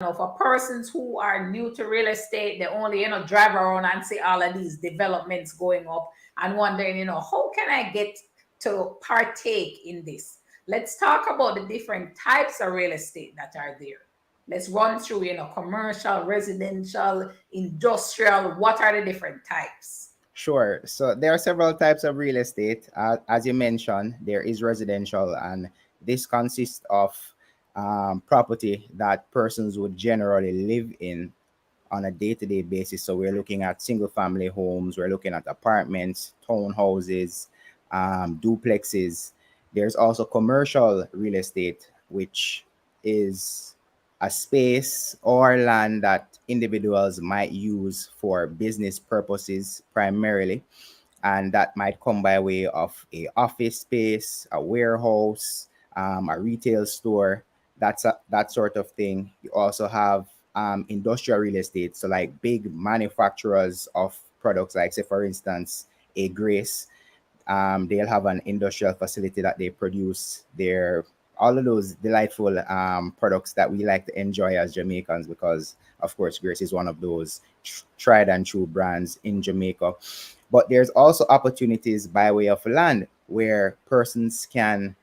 for persons who are new to real estate, they only, drive around and see all of these developments going up and wondering, how can I get to partake in this? Let's talk about the different types of real estate that are there. Let's run through, commercial, residential, industrial. What are the different types? Sure. So there are several types of real estate. As you mentioned, there is residential, and this consists of property that persons would generally live in on a day-to-day basis. So we're looking at single-family homes, we're looking at apartments, townhouses, duplexes. There's also commercial real estate, which is a space or land that individuals might use for business purposes primarily, and that might come by way of a office space, a warehouse, a retail store, that sort of thing. You also have industrial real estate, so like big manufacturers of products, like say for instance a Grace. They'll have an industrial facility that they produce their all of those delightful products that we like to enjoy as Jamaicans, because of course Grace is one of those tried and true brands in Jamaica. But there's also opportunities by way of land where persons can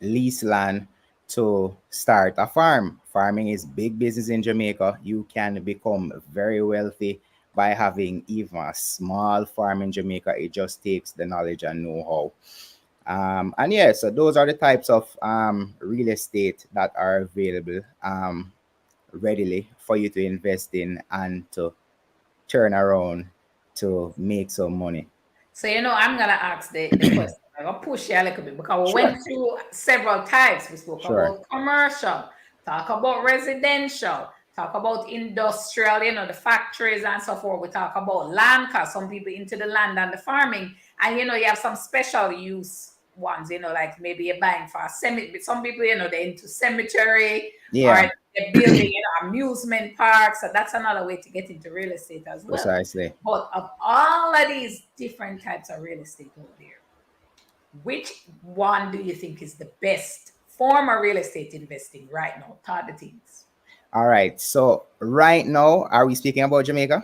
lease land to start a farm. Farming is big business in Jamaica. You can become very wealthy by having even a small farm in Jamaica. It just takes the knowledge and know-how. And yeah, so those are the types of real estate that are available readily for you to invest in and to turn around to make some money. So, I'm going to ask the question. I'm going to push you a little bit because we Sure. went through several types. We spoke Sure. about commercial, talk about residential, talk about industrial, the factories and so forth. We talk about land, because some people into the land and the farming. And, you have some special use ones, like maybe you're buying for a cemetery. Some people, they're into cemetery, or Yeah, they're building, amusement parks. So that's another way to get into real estate as well. precisely. But of all of these different types of real estate out there, which one do you think is the best form of real estate investing right now? Thought the things. All right. So right now, are we speaking about Jamaica?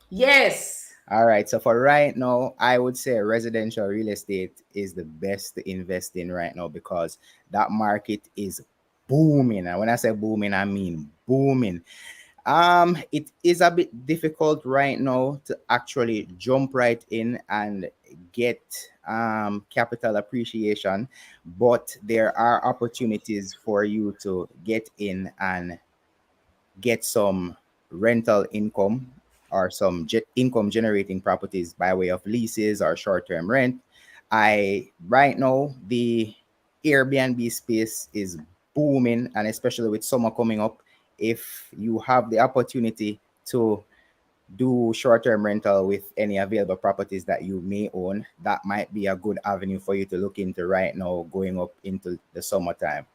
Yes. All right. So for right now, I would say residential real estate is the best to invest in right now, because that market is booming. And when I say booming, I mean booming. It is a bit difficult right now to actually jump right in and get capital appreciation, but there are opportunities for you to get in and get some rental income or some income generating properties by way of leases or short-term rent. I right now the Airbnb space is booming, and especially with summer coming up, if you have the opportunity to do short-term rental with any available properties that you may own, that might be a good avenue for you to look into right now going up into the summertime.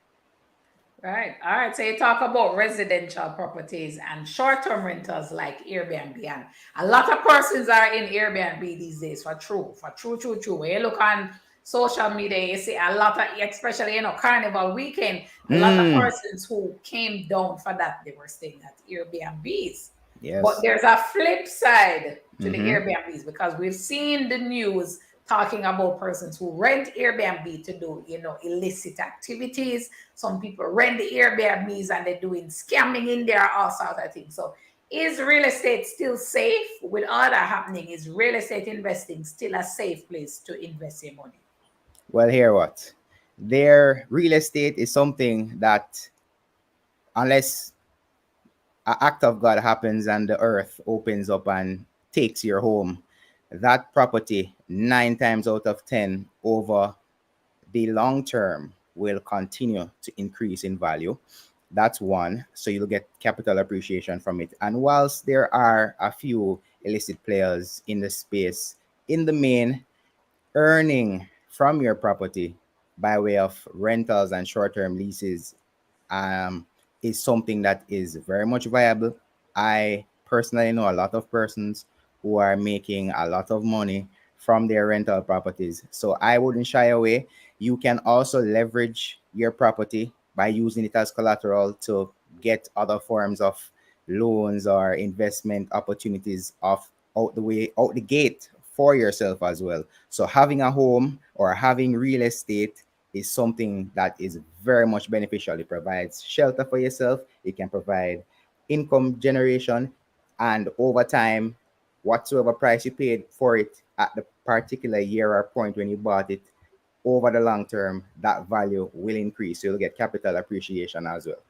Right. All right. So you talk about residential properties and short-term rentals like Airbnb. And a lot of persons are in Airbnb these days for true. When you look on social media, you see a lot of, especially, Carnival weekend, a lot of Mm, persons who came down for that, they were staying at Airbnbs. But yes. there's a flip side to the Mm-hmm. Airbnbs, because we've seen the news talking about persons who rent Airbnb to do, illicit activities. Some people rent the Airbnbs and they're doing scamming in there, all sorts of things. So, is real estate still safe with all that happening? Is real estate investing still a safe place to invest your money? Well, here what? Their real estate is something that, unless an act of God happens and the earth opens up and takes your home, that property, 9 times out of 10, over the long term, will continue to increase in value. That's one. So you'll get capital appreciation from it. And whilst there are a few illicit players in the space, in the main, earning from your property by way of rentals and short-term leases um, is something that is very much viable. I personally know a lot of persons who are making a lot of money from their rental properties. So I wouldn't shy away. You can also leverage your property by using it as collateral to get other forms of loans or investment opportunities off out the way, out the gate for yourself as well. So having a home or having real estate is something that is very much beneficial. It provides shelter for yourself, it can provide income generation, and over time, whatsoever price you paid for it at the particular year or point when you bought it, over the long term, that value will increase. So you'll get capital appreciation as well.